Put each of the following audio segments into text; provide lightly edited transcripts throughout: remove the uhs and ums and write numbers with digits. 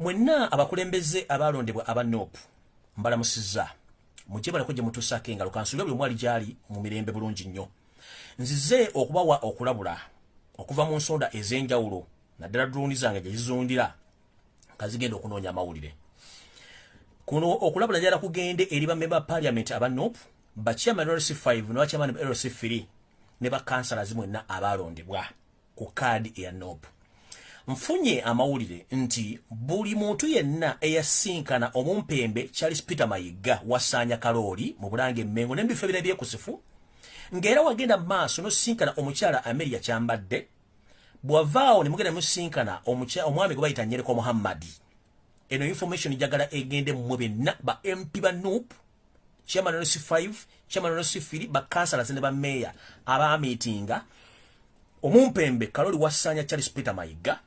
Mwenna abakulembeze abalondebwa aba NUP mbalamusizza mujje balako gye mutuusako engalo kansuubira buli mwali gyali mu mirembe bulungi nnyo. Nzize okubawa okulabula okuva mu nsonda ez'enjawulo naddala droni zange gye zizundira nga zigenda okunoonya amawulire. Kuno okulabula njala kugende eri bamemba parliament aba NUP, bachairman LC5 ne bachairman LC3 ne bakansala mwenna abalondebwa ku kaadi eya NUP. Mfunye amawulire nti buli muntu yenna eyasinkana omumpembe Charles Peter Mayiga wasanya Kaloli mu Bulange Mmengo n'ebifo ebirala byekusifu ng'era wagenda maaso n'osinkana omukyala Amelia Kyambadde bwavaawo ne mugenda musinkana omwami gwe bayita Nyereko Muhammadi. Eno information jagala egende mmwe benna ba MP ba NUP, chairman LC5, chairman LC3, bakansala ne ba mayor aba meetinga omumpembe Kaloli wasanya Charles Peter Mayiga,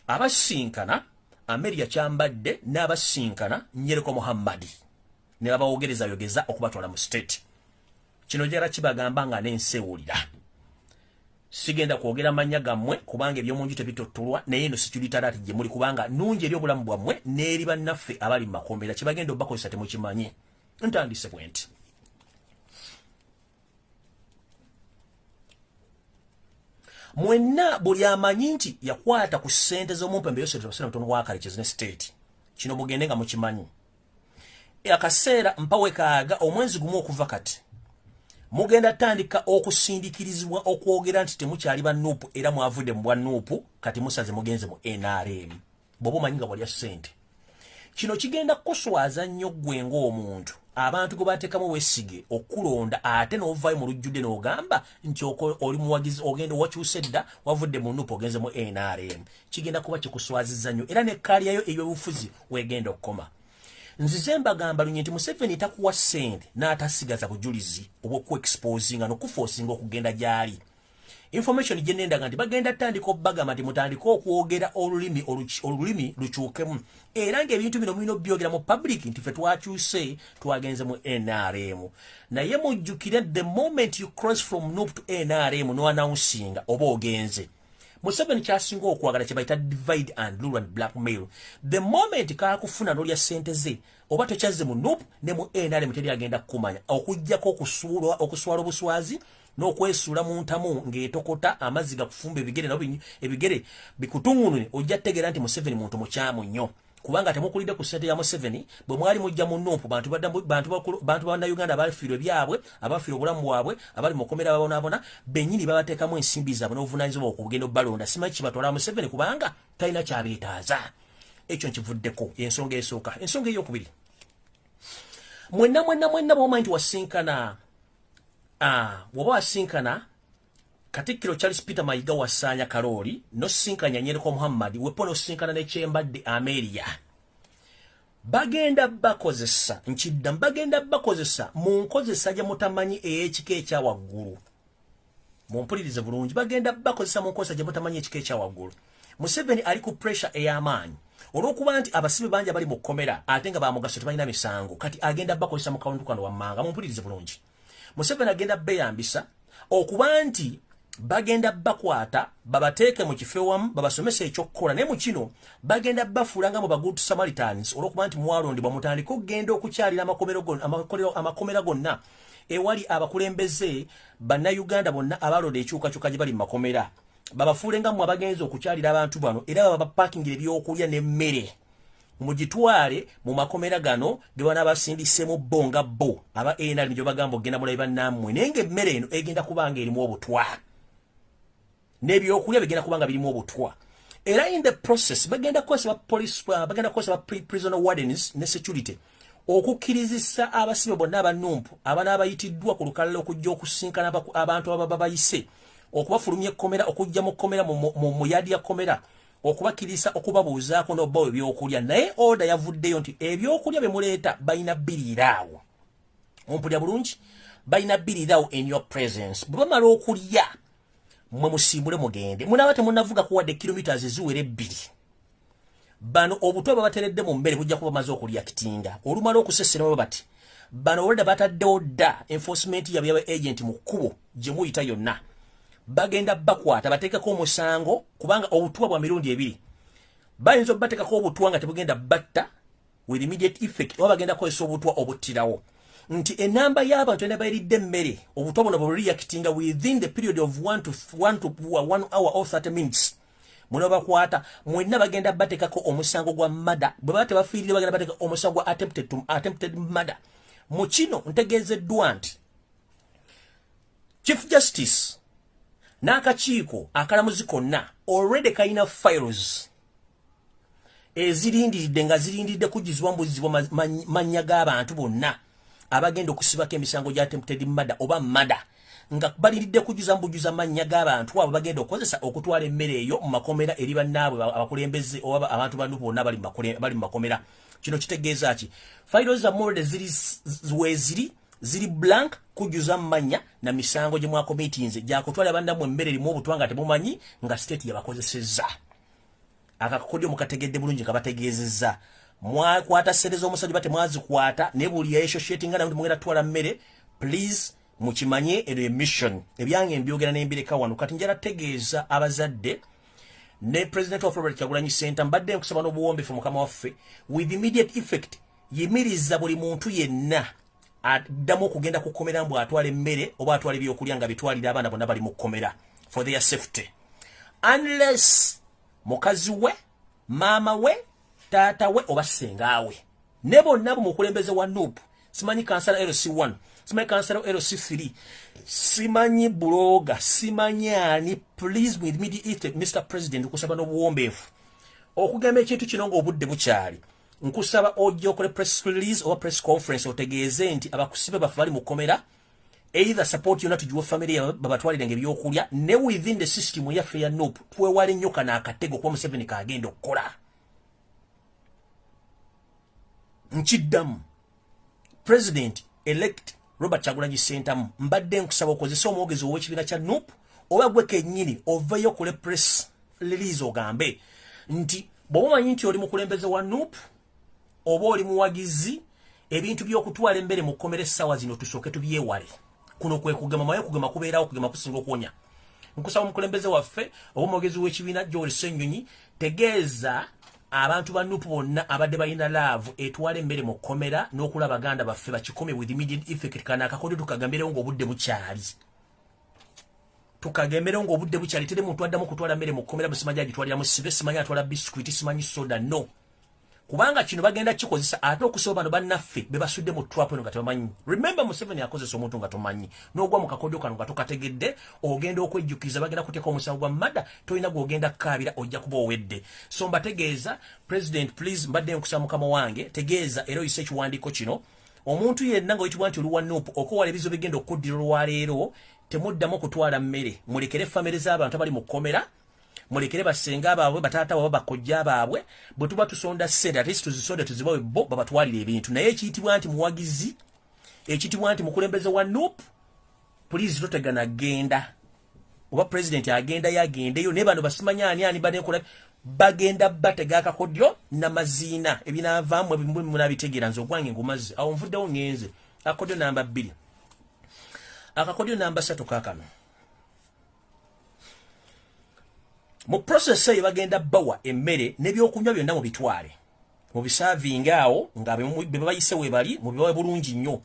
abasinkana Amelia Kyambadde n'abasinkana Nyereko Muhammadi ne babawogereza yogeza okubatwala mu state. Kino jara kibagamba nga n'ensewulira. Sigenda kwogera mannya gammwe kubanga ebyomunju tebitottulwa naye eno security gye muli kubanga nungi eri obulamu bwammwe n'eri bannaffe abali mu makomera kibagenda obakozesa temukimanyi. Ntandise bwenti. Mwenna buli amanyi nti yakwata ku ssente z'omumpembe Yosef Mutono wa Kale ne state. Kino mugende nga mukimanyi. Akaseera mpawe kaaga omwezi gumu okuva kati. Mugenda tandika okusindikirizibwa okwogera nti temukyali ba NUP era mwavudde mu bwa NUP kati musaze mugenze mu NRM. Bobo manyinga walya ssente. Kino kigenda kuswaza nnyo gwe ng'omuntu. Abantu go batekamu wesige okulonda ate n'ovaayo mu lujjudde n'ogamba nti oli muwagizi ogenda wakyusedda wavudde mu NUP ogenze mu NRM. Kigenda kuba kikuswazizza nnyo era ne kaliyayo ebyobufuzi wegenda okukoma. Nzize mbagamba lunye nti Museveni takuwa ssente n'atasigaza bujulizi obw'okuexposinga n'okuforcinga okugenda gyali. Information gye nendaga nti bagenda tandika obbagamba nti mutandika okwogera olulimi lukyukemu era ng'ebintu bino mulina byogera mu public nti ffe twakyuse twagenze mu NRM. Naye mujjukire the moment you cross from NUP to NRM no announcing oba ogenze. Museveni kyasinga okwagala kye bayita divide and rule and blackmail. The moment kaakufuna n'olya ssente ze oba tokyazze mu NUP ne mu NRM teri agenda kukumanya okuggyako okuswala obuswazi n'okwesuula mu ntamu ng'etokota amazzi gakufumba ebigere nabo ebigere bikutungunune ojja tegeera nti Museveni muntu mukyamu nnyo kubanga temukulidde ku ssente ya Museveni bwe mwali mujja mu NUP bantu ba Uganda abafiirwe byabwe abafiirwe obulamu bwabwe abali mu komera babonaabona bennyini babateekamu ensimbi zaabwe n'obuvunaanyizibwa okugenda obbalonda simanyi kibatwala Museveni kubanga talina kyabeetaaza. Ekyo nkivuddeko ensonga esooka. Ensonga ey'okubiri, mwenna bw'omanyi nti wasinkana bw'oba wasinkana Katikkiro Charles Peter Mayiga wasanya Kaloli n'osinkanya Nyereko Muhammadi wepo n'osinkana ne Kyembadde Amelia. Bagenda bakozesa nkidda bagenda bakozesa mu nkozesa gye mutamanyi ey'ekika ekya waggulu. Mumpulirize bulungi bagenda bakozesa mu nkozesa gye mutamanyi ekika ekya waggulu. Museveni ali ku pressure ey'amaanyi olw'okuba nti abasibe bangi bali mu kkomera ate nga bamugaso tebalina misango kati agenda bakozesa mu kawundukano wammanga. Mumpulirize bulungi. Museveni agenda beyambisa okuba nti bagenda bakwata babateeke mu kifo wamu babasomesa ekyokukola naye mu kino bagenda bafuulanga mu Good Samaritans olw'okuba nti mwalondebwa mutandika okugenda okukyalira amakomera gonna ewali abakulembeze bannayuganda bonna abalonda ekyukakyuka gye bali mu makomera babafuulenga mu abagenzi okukyalira abantu bano era babapakingira ebyokulya n'emmere mugitwale mu makomera gano ge bana basindisemu bonga bo aba NRM gye bagamba ogenda mulabi bannammwe naye ng'emmere eno egenda kubanga erimu obutwa n'ebyokulya bigenda kubanga birimu obutwa era in the process bagenda kukozesa police bagenda kukozesa prisoner wardens ne security okukkirizisa abasibe bonna aba NUP abana abayitiddwa ku lukalala okujja okusinkana abantu ababa bayise okubafulumya ekkomera okujja mu kkomera mu yadi ya kkomera okubakirisa okubabuuzaako n'obbawo ebyokulya naye order yavuddeyo nti ebyokulya bye muleeta balina bbiriiraawo. Ompulya bulungi balina bbiriiraawo in your presence. Bwe bamala okulya mwe musimbule mugende munaaba temunavuga kuwadde kilometers eziwera 2. Bano obutwa babateredde mu mmere bujja kuba maze okulya kitinga olumala okusesera baba bati bano oleda bataddewo dda enforcement yabwe agent mu kkubo gye muyita yonna bagenda bakwata bateekeko omusango kubanga obutwa bwa mirundi 2 bayinza batekako obutwa nga tebugenda batta with immediate effect oba bagenda kozesa obutwa obuttirawo nti enamba y'abantu enabayiridde emmere obutwa buno bwe reactinga within the period of 1 hour or 30 minutes muno bakwata mwenna bagenda batekako omusango gwa mada bwe baba tebafiirire bagenda bateka omusango gwa attempted murder mu kino ntegeezeddwa nti Chief Justice n'akakiiko akalamuzi konna already kayina files ezirindiridde nga zirindiridde kujjuzibwa mbuzibwa mannya g'abantu bonna abagenda okusibako emisango gya attempted murder oba murder nga baliridde kujuza mannya g'abantu abo bagenda okozesa okutwala emmere eyo mu makomera eri bannaabwe abakulembeze oba abantu bano bonna bali mu makomera kino kitegeeza ki files za morde ziri blank kujuza mannya na misango gye mwako meetings gya kutwala bandamu emmere erimu obutwa nga temumanyi nga state yabakozesezza akakodyo mukategedde bulungi kabategeezezza mwakwata ssente z'omusajja bate mwazikwata ne buli associating nga namwe mugenda twala mmere please mukimanye eno emission ebyange mbyogera n'embireka wano kati njala tegeeza abazadde ne president of Robert Kyagulanyi Center mbadde nkusaba n'obuwombefu mukama waffe with immediate effect yimiriza buli muntu yenna addamu okugenda ku kkomera mbu atwala emmere oba atwala ebyokulya nga bitwalira abaana bonna bali mu kkomera for their safety unless mukazi we maama we taata we oba sengaawe ne bonna mu mukulembeze wa NUP simanyi kansala LC1 simanyi kansala LC3 simanyi bloga simanyi ani please with immediate Mr. President kusaba n'obuwombeefu okugamba ekintu kino ng'obudde bukyali nkusaba ojja okole press release oba press conference otegeeze nti abakusibe bafe bali mu kkomera either support yonna tugiwe family yawe babatwalire ebyokulya ne within the system yaffe ya NUP twewale nnyo kana akatego kuba Museveni kaagenda okukola nkiddamu President elect Robert Kyagulanyi Center mbadde nkusaba okozesa omwogezi ow'ekibiina kya NUP oba gwe kennyini oveeyo kule press release ogambe nti bw'oba omanyi nti oli mukulembeze wa NUP oba oli muwagizi ebintu by'okutwala emmere mu kkomera essaawa zino tusooke tubyewale kuno kwe kugema maye kugema kubeerawo kugema kusinga okuwonya nkusaba omukulembeze waffe oba omwogezi w'ekibiina Joel Ssenyonyi tegeeza abantu ba NUP bonna abadde balina laavu etwala emmere mu kkomera n'okulaba baganda baffe bakikome with immediate effect kana akakodyo tukagambirewo ng'obudde bukyali tukagemberewo ng'obudde bukyali tere muntu addamu kutwala mmere mu kkomera busimanyi agitwaliramu sibe simanyi atwala bisikuiti simanyi soda no kubanga kino bagenda kikozesa ate okusoba bano bannaffe be basudde mu trap eno nga tebamanyi remember Museveni akozesa omuntu nga tomanyi n'ogwa mu kakodyo kano nga tokategedde ogenda okwejjukiriza bagenda kuteeka omusango gwa mada tolina gw'ogenda kukaabira ojja kuba owedde so mbategeeza President please mbadde nkusaba mukama wange tegeeza era oyise ekiwandiiko kino omuntu yenna nga oyitibwa nti oli wa NUP okowala ebizo bigenda okuddira olwaleero temuddamu okutwala mmere mulekere famire z'abantu abali mu kkomera mulekere basenga baabwe bataata baabwe bakojja baabwe bwe tuba tusonda ssente ate tuzisonde tuzibawe bo babatwalire ebintu naye ekiyitibwa nti muwagizi ekiyitibwa nti mukulembeze wa NUP poliisi totegana genda oba president agenda yagendeyo naye bano basimanya ani banekola bagenda batega akakodyo n'amaziina ebinaavaamu ebimwe munabitegeera nze ogwange ngumazi awo nvuddewo ngenze akakodyo namba 2 akakodyo namba 3 kaakano mu process eyo bagenda bawa emmere n'ebyokunywa byonna mu bitwale mu bisaavinga awo nga be bayise we bali mu bibawe bulungi nnyo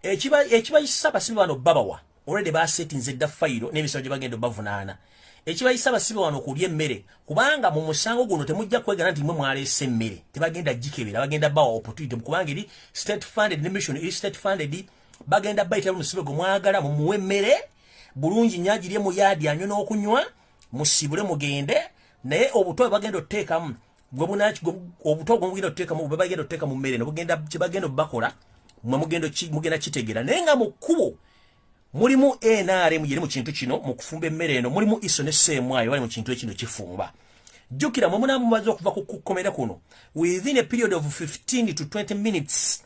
ekibayisa abasibe bano babawa already basetinze dda fayiro n'emisango gye bagenda bavunaana ekibayisa abasibe wano okulya emmere kubanga mu musango guno temujja kwegana nti mwe mwaleese emmere tebagenda gikebera bagenda bawa opportunity kubanga eri state funded ne mission eri state funded bagenda bayitira musibe gwe mwagala mumuwe emmere bulungi nyagirye mu yaadi anywe n'okunywa musibule mugende naye obuto bagenda oteekamu gwe bunaki obuto gwe mugenda oteekamu bwe bagenda oteeka mu mmere n'obugenda kye bagenda bakola mwe mugenda kitegeera naye nga mu kkubo mulimu NRM yeri mu kintu kino mu kufumba emmere eno mulimu iso ne seemwayo bali mu kintu ekino kifumba jjukira mwe munamumaze okuva ku kkomera kuno within a period of 15 to 20 minutes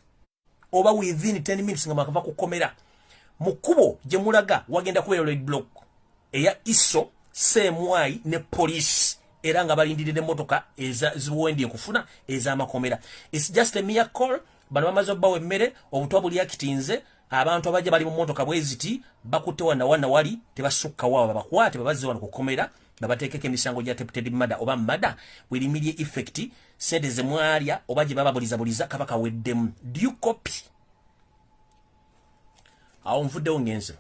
oba within 10 minutes nga mwakava ku kkomera mu kkubo gye mulaga wagenda kubeera red block eya iso seemwayi ne police era nga balindirira emmotoka ziwendi nkufuna ez'amakomera it's just a mere call bano bamaze obbawo emmere obutwa buli akitinze abantu abajja bali mu mmotoka bweziti bakutte wana wali tebasukka wawa babakwate babazze wano ku kkomera babateekeko emisango gya attempted murder oba murder w'erimirye effect sente ze mwalya oba gye bababulizabuliza kaba kaweddemu. Due copy. Awo nvuddewo ngenze.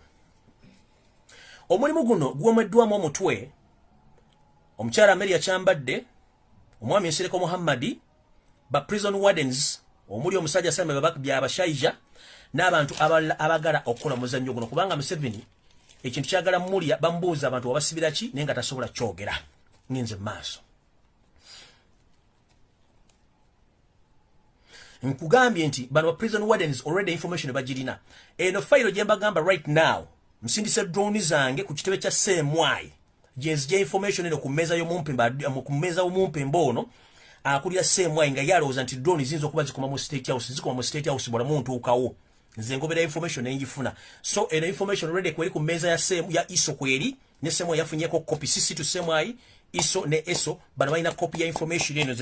Omulimu guno gw'omweddwamu omutwe omukyala Mary Akyambadde, omwami Nsereko Muhammadi, ba prison wardens omuli omusajja Samuel Byabashaija n'abantu abagala okukola muzannyo guno, kubanga Museveni ekintu kyagala mulya bambuuza abantu wabasibira ki naye nga tasobola kyogera. Ngenze maaso. Nkugambye nti bano prison wardens already information bagirina. Eno file gye mbagamba right now nsindise drone zange ku kitebe kya Semwai gye information eno ku meza y'omumpe mbono akulya Semwai nga yalowooza nti drone zinzo okuba zikoma mu State House bwala muntu ukawo. Nze ngobera information enjifuna. So eno information already kweri ku meza ya Iso kweri ne Semwai yafunyeko copy. Sisi tu Semwai Iso ne Eso bano balina copy ya information eno.